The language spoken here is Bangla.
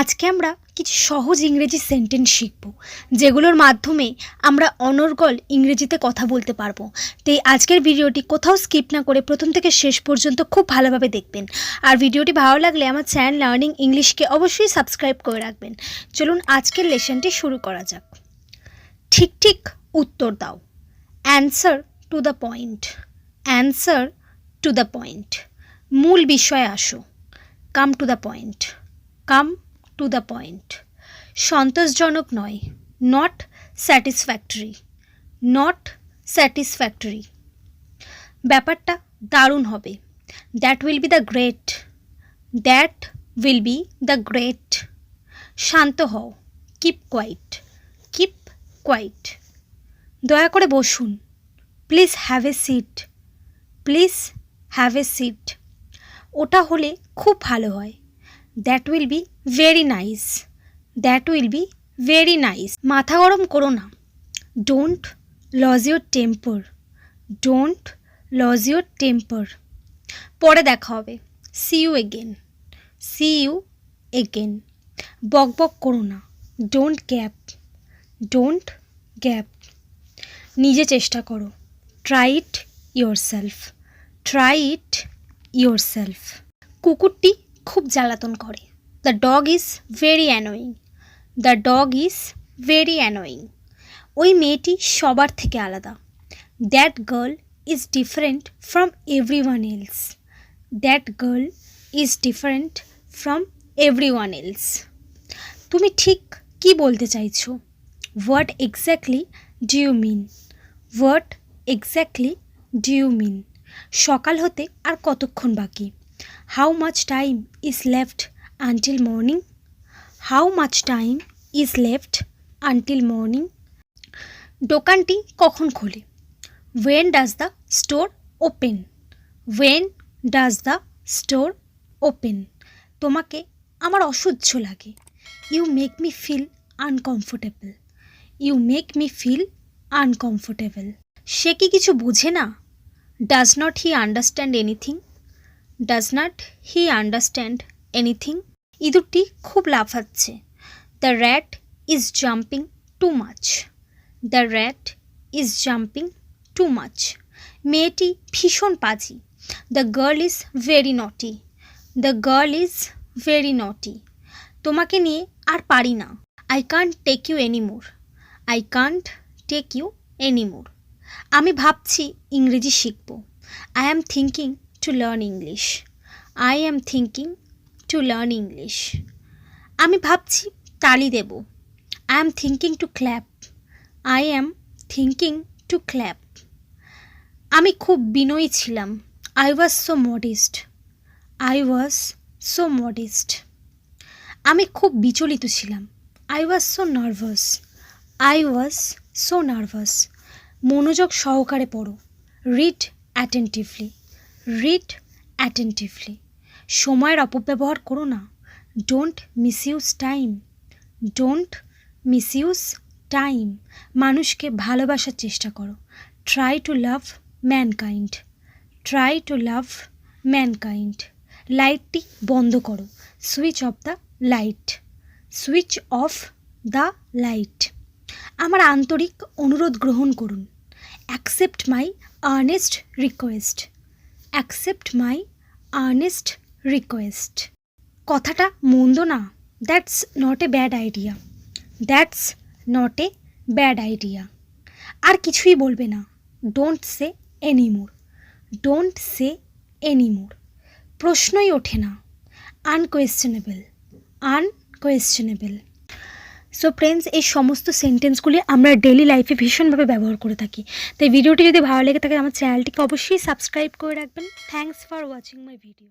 আজকে আমরা কিছু সহজ ইংরেজি সেন্টেন্স শিখব, যেগুলোর মাধ্যমে আমরা অনর্গল ইংরেজিতে কথা বলতে পারবো। তাই আজকের ভিডিওটি কোথাও স্কিপ না করে প্রথম থেকে শেষ পর্যন্ত খুব ভালোভাবে দেখবেন। আর ভিডিওটি ভালো লাগলে আমার চ্যানেল লার্নিং ইংলিশকে অবশ্যই সাবস্ক্রাইব করে রাখবেন। চলুন আজকের লেসনটি শুরু করা যাক। ঠিক ঠিক উত্তর দাও। Answer to the point. Answer to the point. মূল বিষয়ে আসো। Come to the point. Come to the point. সন্তোষজনক নয়। Not satisfactory. Not satisfactory. ব্যাপারটা দারুণ হবে। That will be the great. That will be the great. শান্ত হও। Keep quiet. Keep quiet. দয়া করে বসুন। Please have a seat. Please have a seat. ওটা হলে খুব ভালো হয়। That will be very nice. That will be very nice. মাথা গরম করো না। Don't lose your temper. Don't lose your temper. পরে দেখা হবে। See you again. See you again. বক বক করো না। Don't gap. Don't gap. নিজে চেষ্টা করো। Try it yourself. Try it yourself. কুকুরটি খুব জ্বালাতন করে। The dog is very annoying. The dog is very annoying. ওই মেয়েটি সবার থেকে আলাদা। That girl is different from everyone else. That girl is different from everyone else. তুমি ঠিক কী বলতে চাইছো? What exactly do you mean? What exactly do you mean? সকাল হতে আর কতক্ষণ বাকি? How much time is left until morning? How much time is left until morning? দোকানটি কখন খোলে? When does the store open? When does the store open? তোমাকে আমার অসহ্য লাগে। You make me feel uncomfortable. You make me feel uncomfortable. সে কি কিছু বোঝে না? Does not he understand anything? Does not he understand anything? ইঁদুরটি খুব লাফাচ্ছে। The rat is jumping too much. The rat is jumping too much. মেয়েটি ভীষণ পাজি। The girl is very naughty. The girl is very naughty. তোমাকে নিয়ে আর পারি না। I can't take you anymore. I can't take you anymore. আমি ভাবছি ইংরেজি শিখব। I am thinking to learn English. I am thinking to learn English. আমি ভাবছি তালি দেব। I am thinking to clap. I am thinking to clap. আমি খুব বিনয়ী ছিলাম। I was so modest. I was so modest. আমি খুব বিচলিত ছিলাম। I was so nervous. I was so nervous. মনোযোগ সহকারে পড়ো। Read attentively. Read attentively. সময়ের অপব্যবহার করো না। Don't misuse time. Don't misuse time. মানুষকে ভালোবাসার চেষ্টা করো। Try to love mankind. Try to love mankind. লাইটটি বন্ধ করো। Switch off the light. Switch off the light. আমার আন্তরিক অনুরোধ গ্রহণ করুন। Accept my earnest request. Accept my earnest request. কথাটা মন্দ না। That's not a bad idea. That's not a bad idea. আর কিছুই বলবে না। Don't say anymore. Don't say anymore. প্রশ্নই ওঠে না। আনকোয়েশ্চেনেবল। আনকোয়েশ্চেনেবল। সো ফ্রেন্ডস, এই সমস্ত সেন্টেন্সগুলি আমরা ডেলি লাইফে ভীষণভাবে ব্যবহার করে থাকি। তাই ভিডিওটি যদি ভালো লেগে থাকে আমার চ্যানেলটিকে অবশ্যই সাবস্ক্রাইব করে রাখবেন। Thanks for watching my video.